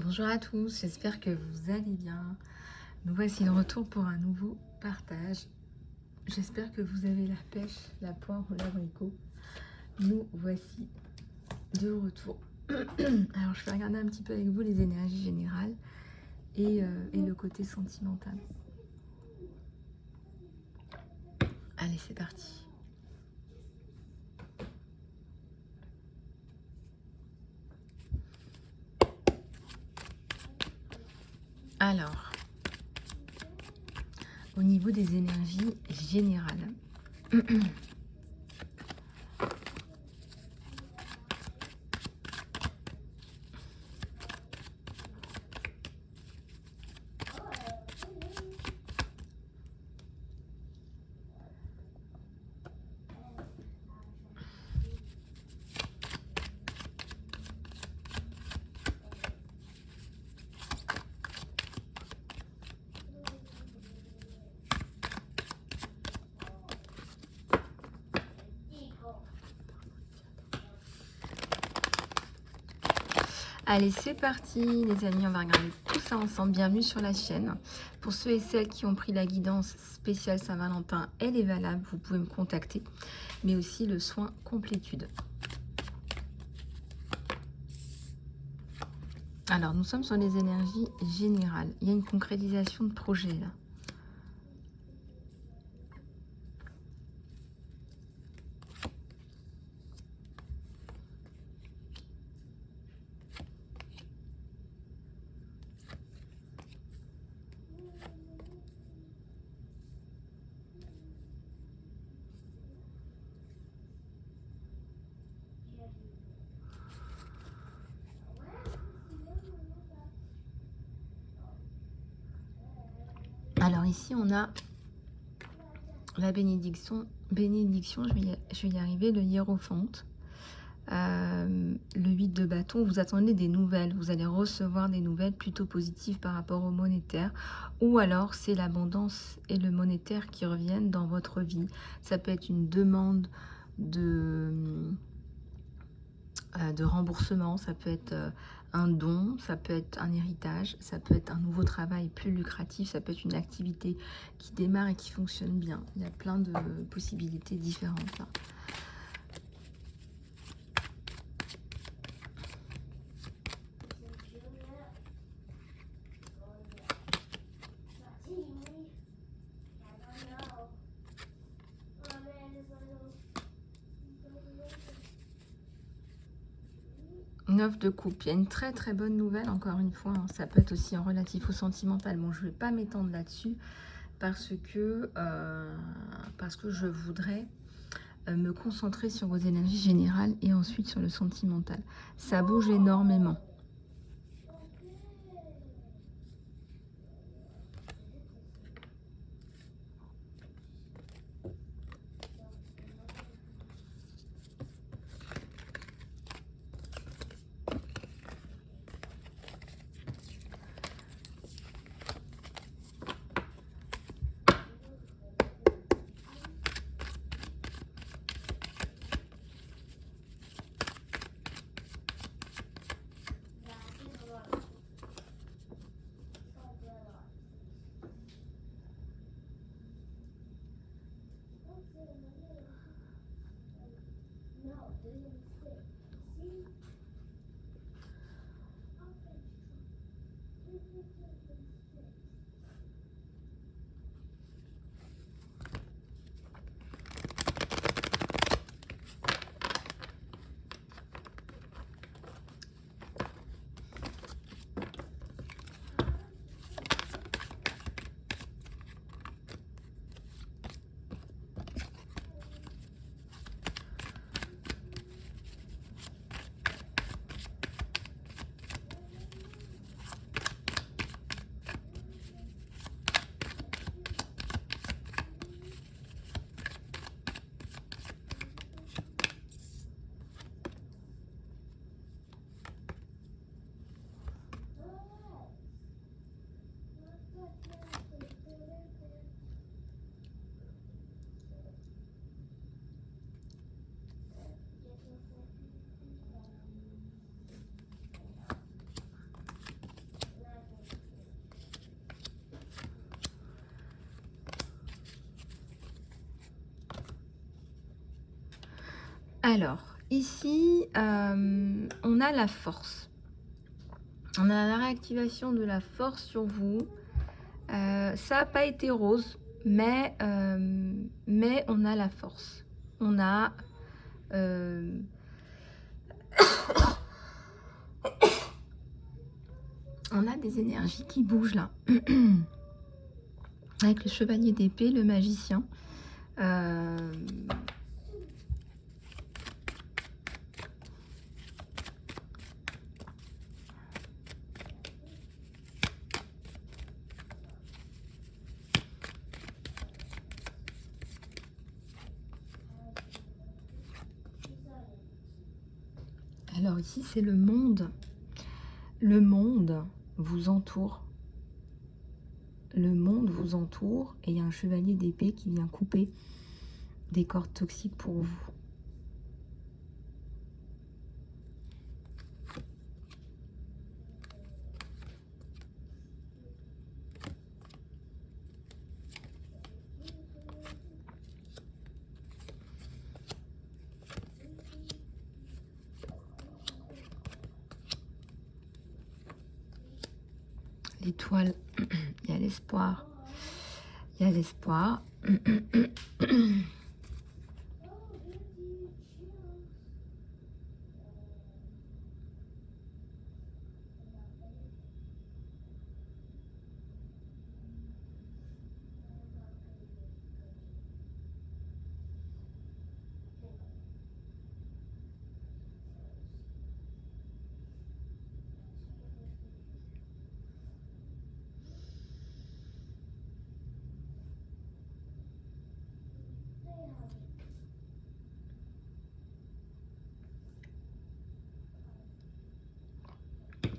Bonjour à tous, j'espère que vous allez bien. Nous voici de retour pour un nouveau partage. J'espère que vous avez la pêche, la poire ou l'abricot. Nous voici de retour. Alors je vais regarder un petit peu avec vous les énergies générales et le côté sentimental. Allez, c'est parti. Alors, au niveau des énergies générales, allez, c'est parti les amis, on va regarder tout ça ensemble. Bienvenue sur la chaîne. Pour ceux et celles qui ont pris la guidance spéciale Saint-Valentin, elle est valable, vous pouvez me contacter. Mais aussi le soin complétude. Alors, nous sommes sur les énergies générales. Il y a une concrétisation de projet là. Alors ici, on a la bénédiction, je vais y arriver, le hiérophante. Le 8 de bâton, vous attendez des nouvelles, vous allez recevoir des nouvelles plutôt positives par rapport au monétaire, ou alors c'est l'abondance et le monétaire qui reviennent dans votre vie. Ça peut être une demande de remboursement, ça peut être un don, ça peut être un héritage, ça peut être un nouveau travail plus lucratif, ça peut être une activité qui démarre et qui fonctionne bien. Il y a plein de possibilités différentes là. 9 de coupe, il y a une très très bonne nouvelle, encore une fois, hein. Ça peut être aussi en relatif au sentimental. Bon, je ne vais pas m'étendre là-dessus parce que je voudrais me concentrer sur vos énergies générales et ensuite sur le sentimental. Ça bouge énormément. Alors, ici, on a la force. On a la réactivation de la force sur vous. Ça n'a pas été rose, mais on a la force. On a... on a des énergies qui bougent là. Avec le chevalier d'épée, le magicien. Alors ici, c'est le monde. Le monde vous entoure. Le monde vous entoure et il y a un chevalier d'épée qui vient couper des cordes toxiques pour vous. L'étoile, il y a l'espoir. Il y a l'espoir.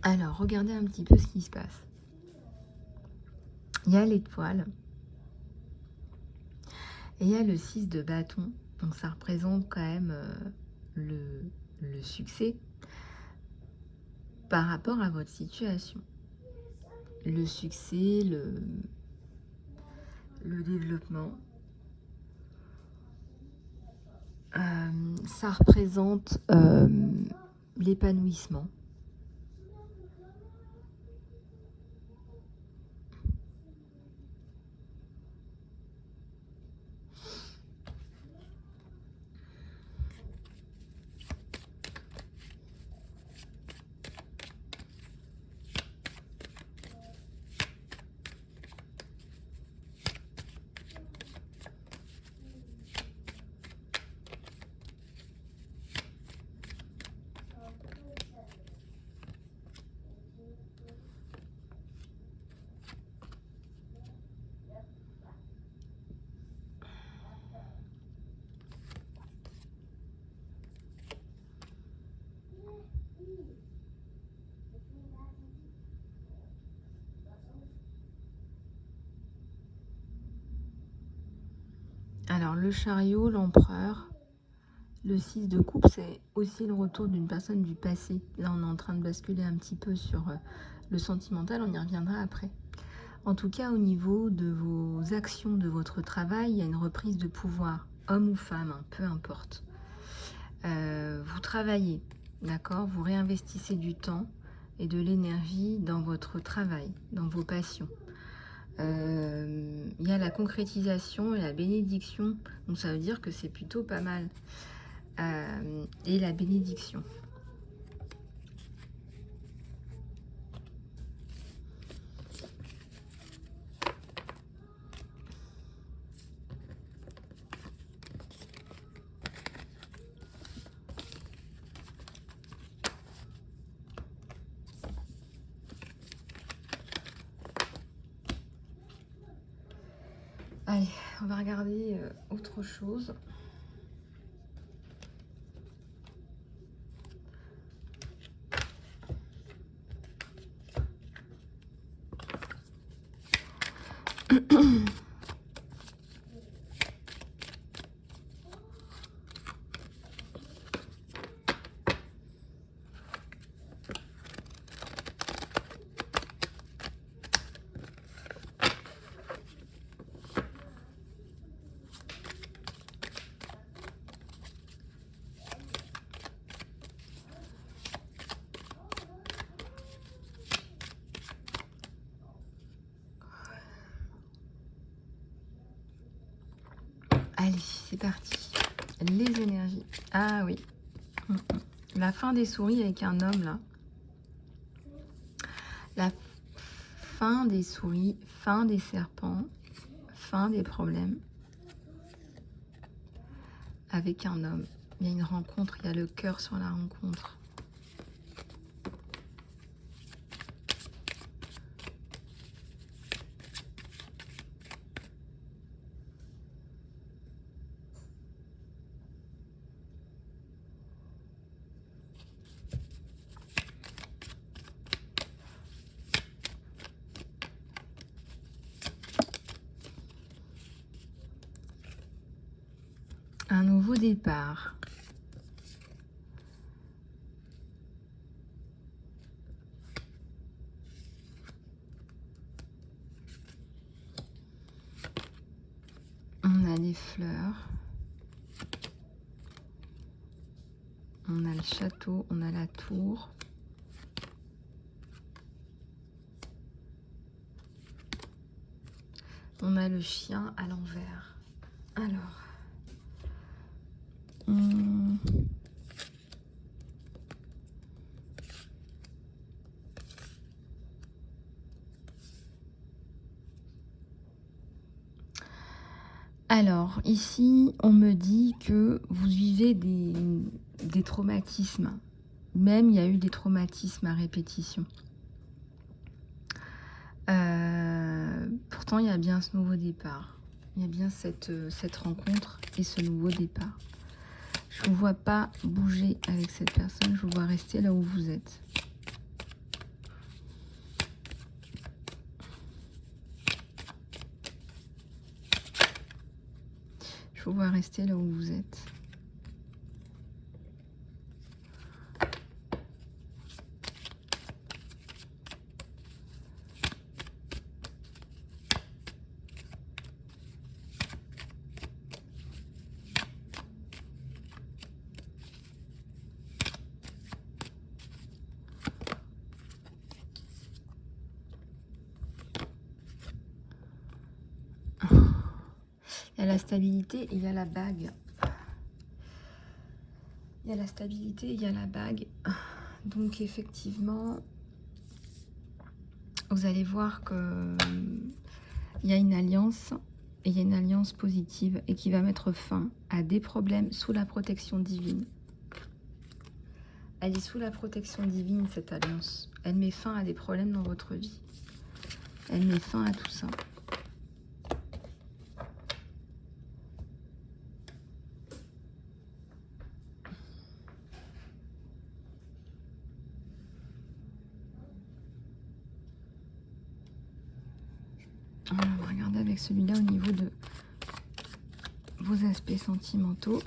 Alors, regardez un petit peu ce qui se passe. Il y a l'étoile. Et il y a le 6 de bâton. Donc, ça représente quand même le succès par rapport à votre situation. Le succès, le développement. Ça représente l'épanouissement. Alors, le chariot, l'empereur, le 6 de coupe, c'est aussi le retour d'une personne du passé. Là, on est en train de basculer un petit peu sur le sentimental, on y reviendra après. En tout cas, au niveau de vos actions, de votre travail, il y a une reprise de pouvoir, homme ou femme, hein, peu importe. Vous travaillez, d'accord? Vous réinvestissez du temps et de l'énergie dans votre travail, dans vos passions. Il y a la concrétisation et la bénédiction, donc ça veut dire que c'est plutôt pas mal. Et la bénédiction. Allez, on va regarder autre chose. Allez, c'est parti. Les énergies. Ah oui. La fin des souris avec un homme, là. La fin des souris, fin des serpents, fin des problèmes. Avec un homme. Il y a une rencontre, il y a le cœur sur la rencontre. Un nouveau départ. On a les fleurs. On a le château, on a la tour. On a le chien à l'envers. Alors. Alors, ici, on me dit que vous vivez des traumatismes. Même, il y a eu des traumatismes à répétition. Pourtant, il y a bien ce nouveau départ. Il y a bien cette rencontre et ce nouveau départ. Je ne vous vois pas bouger avec cette personne. Je vous vois rester là où vous êtes. Je vous vois rester là où vous êtes. Il y a la stabilité et il y a la bague. Il y a la stabilité et il y a la bague. Donc effectivement, vous allez voir que il y a une alliance, et il y a une alliance positive et qui va mettre fin à des problèmes sous la protection divine. Elle est sous la protection divine, cette alliance. Elle met fin à des problèmes dans votre vie. Elle met fin à tout ça. On va regarder avec celui-là au niveau de vos aspects sentimentaux.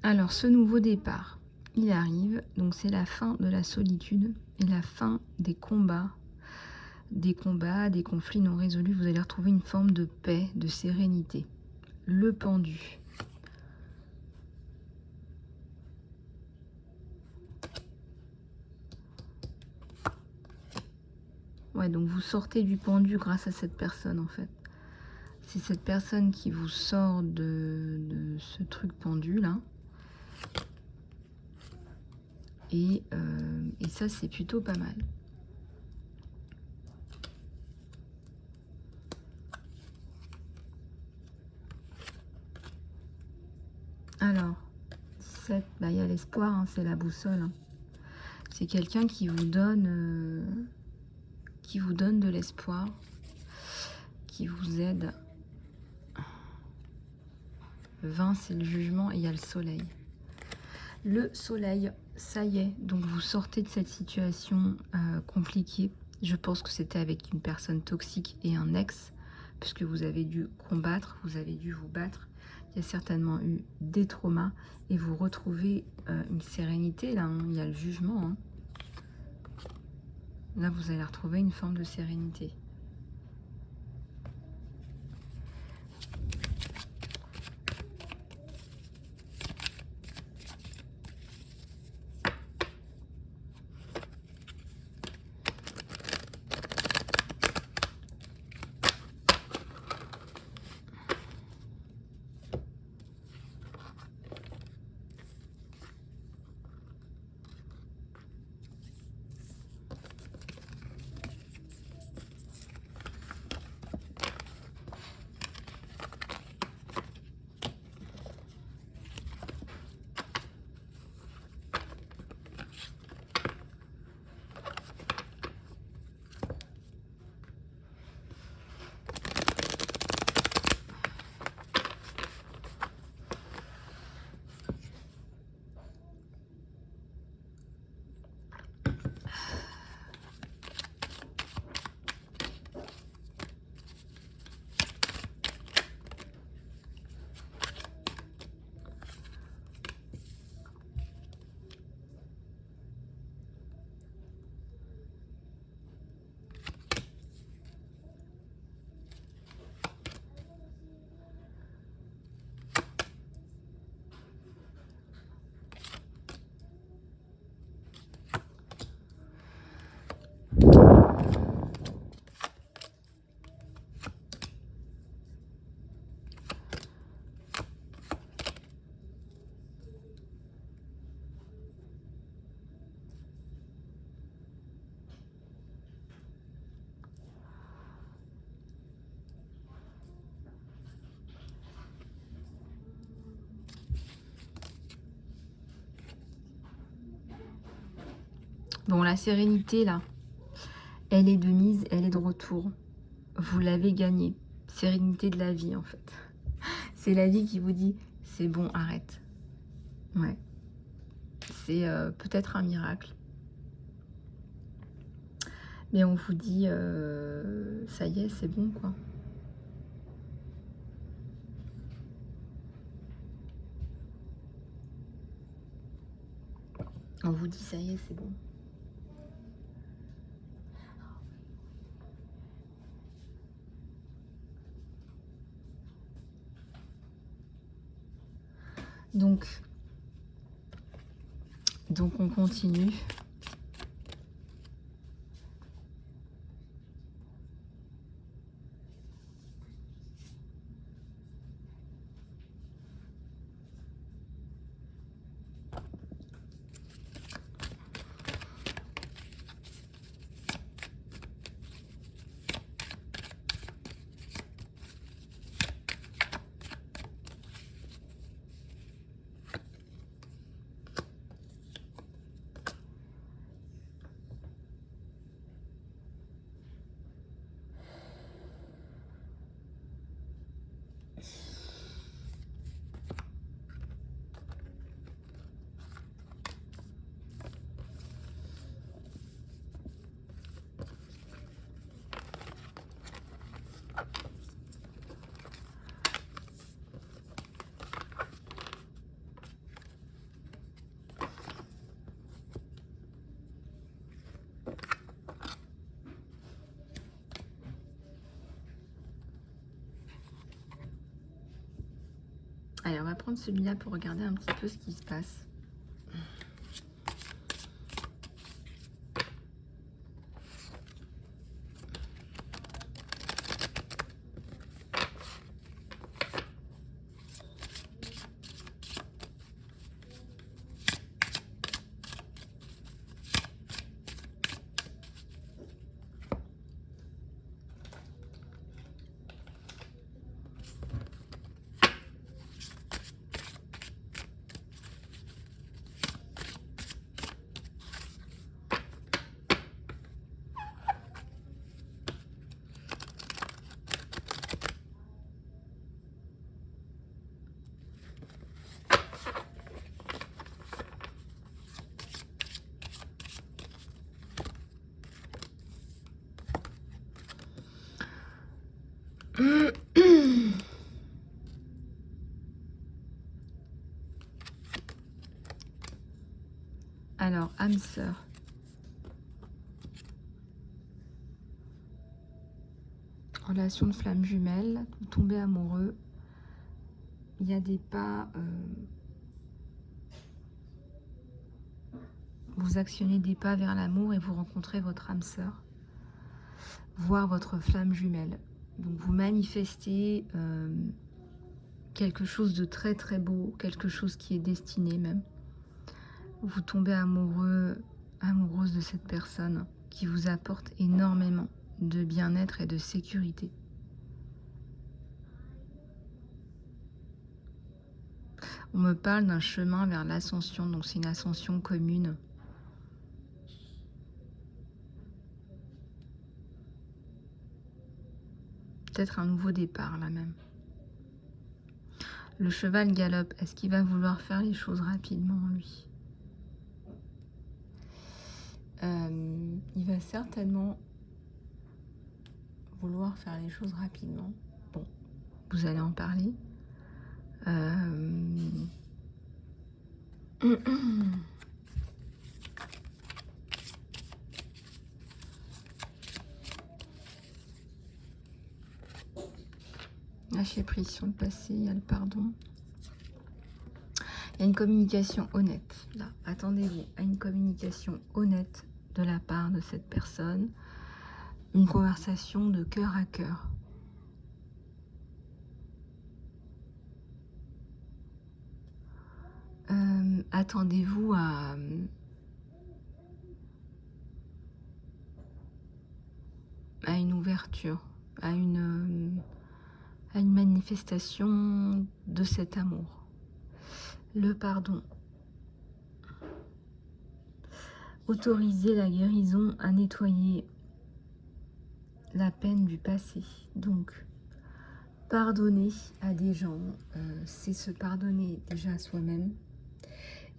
Alors, ce nouveau départ, il arrive. Donc, c'est la fin de la solitude et la fin des combats, des conflits non résolus. Vous allez retrouver une forme de paix, de sérénité. Le pendu. Ouais, donc vous sortez du pendu grâce à cette personne, en fait. C'est cette personne qui vous sort de ce truc pendu, là. Et ça, c'est plutôt pas mal. Alors, 17, bah, il y a l'espoir, hein, c'est la boussole. Hein. C'est quelqu'un qui vous donne de l'espoir, qui vous aide. 20, c'est le jugement et il y a le soleil. Le soleil, ça y est, donc vous sortez de cette situation compliquée. Je pense que c'était avec une personne toxique et un ex, puisque vous avez dû combattre, vous avez dû vous battre. Il y a certainement eu des traumas et vous retrouvez une sérénité, là, hein. Il y a le jugement. Hein. Là, vous allez retrouver une forme de sérénité. Bon, la sérénité, là, elle est de mise, elle est de retour. Vous l'avez gagnée. Sérénité de la vie, en fait. C'est la vie qui vous dit, c'est bon, arrête. Ouais. C'est peut-être un miracle. Mais on vous dit, ça y est, c'est bon, quoi. On vous dit, ça y est, c'est bon. Donc on continue. Allez, on va prendre celui-là pour regarder un petit peu ce qui se passe. Alors, âme sœur. Relation de flamme jumelle, vous tombez amoureux. Il y a des pas... vous actionnez des pas vers l'amour et vous rencontrez votre âme sœur, voire votre flamme jumelle. Donc vous manifestez quelque chose de très très beau, quelque chose qui est destiné même. Vous tombez amoureux, amoureuse de cette personne qui vous apporte énormément de bien-être et de sécurité. On me parle d'un chemin vers l'ascension, donc c'est une ascension commune. Peut-être un nouveau départ là même. Le cheval galope, est-ce qu'il va vouloir faire les choses rapidement lui? Il va certainement vouloir faire les choses rapidement. Bon, vous allez en parler. Lâcher prise sur le passé, il y a le pardon. Il y a une communication honnête. Là, attendez-vous à une communication honnête de la part de cette personne. Une conversation de cœur à cœur. Attendez-vous à une ouverture, à une manifestation de cet amour. Le pardon. Autoriser la guérison à nettoyer la peine du passé. Donc, pardonner à des gens, c'est se pardonner déjà à soi-même.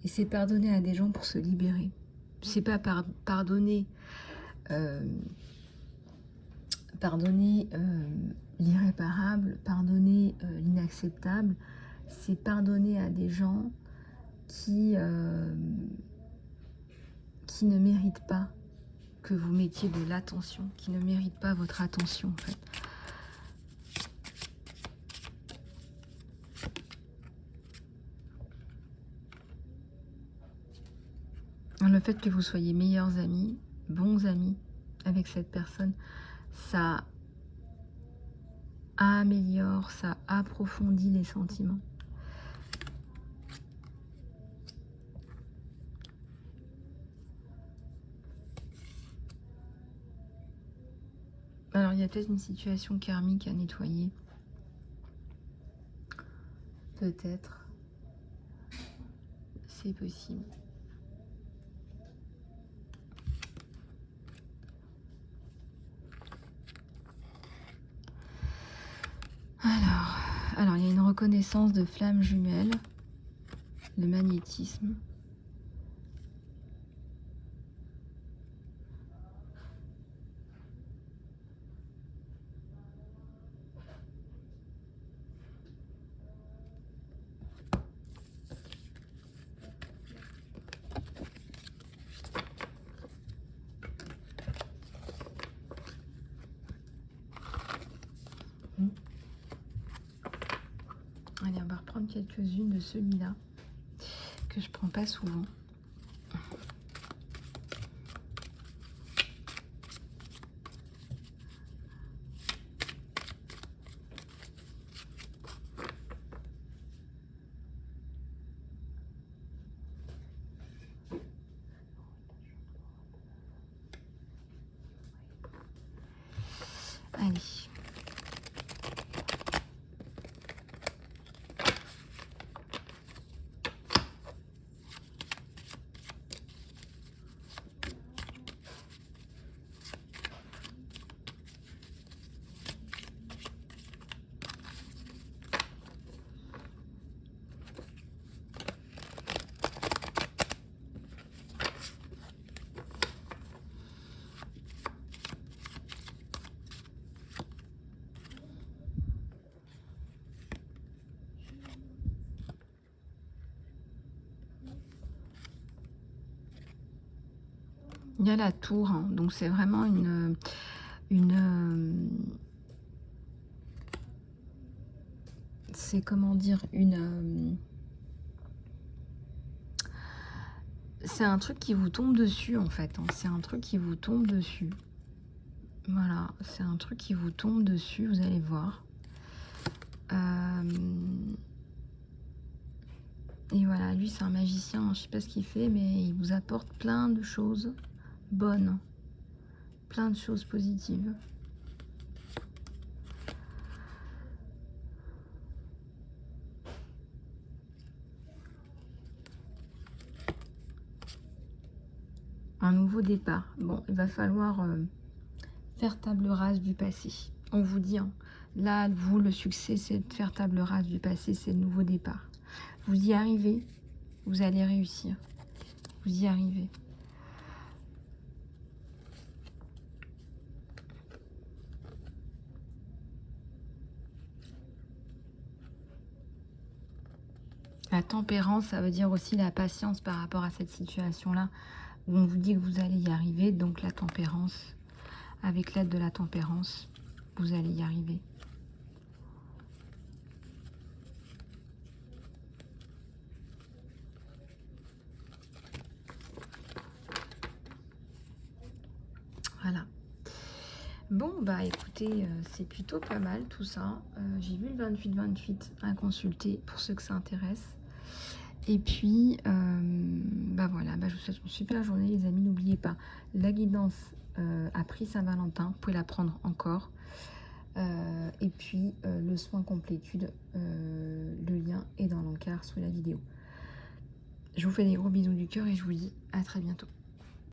Et c'est pardonner à des gens pour se libérer. C'est pas pardonner l'irréparable, pardonner l'inacceptable. C'est pardonner à des gens qui ne méritent pas que vous mettiez de l'attention, qui ne méritent pas votre attention en fait. Le fait que vous soyez meilleurs amis, bons amis avec cette personne, ça améliore, ça approfondit les sentiments. Alors, il y a peut-être une situation karmique à nettoyer. Peut-être. C'est possible. Alors, il y a une reconnaissance de flammes jumelles, le magnétisme. Allez, on va reprendre prendre quelques-unes de celui-là, que je prends pas souvent. Allez. Il y a la tour, hein, donc c'est vraiment c'est comment dire, c'est un truc qui vous tombe dessus en fait, hein, c'est un truc qui vous tombe dessus. Voilà, c'est un truc qui vous tombe dessus, vous allez voir. Et voilà, lui c'est un magicien, je sais pas ce qu'il fait, mais il vous apporte plein de choses bonnes, plein de choses positives. Un nouveau départ. Bon, il va falloir faire table rase du passé. On vous dit, hein, là, vous, le succès, c'est de faire table rase du passé, c'est le nouveau départ. Vous y arrivez, vous allez réussir. Vous y arrivez. La tempérance, ça veut dire aussi la patience par rapport à cette situation-là, où on vous dit que vous allez y arriver. Donc la tempérance, avec l'aide de la tempérance, vous allez y arriver. Voilà. Bon, bah écoutez, c'est plutôt pas mal tout ça. J'ai vu le 28-28 à consulter pour ceux que ça intéresse. Et puis, bah voilà, bah je vous souhaite une super journée les amis. N'oubliez pas, la guidance après Saint-Valentin, vous pouvez la prendre encore. Et puis, le soin complétude, le lien est dans l'encart sous la vidéo. Je vous fais des gros bisous du cœur et je vous dis à très bientôt.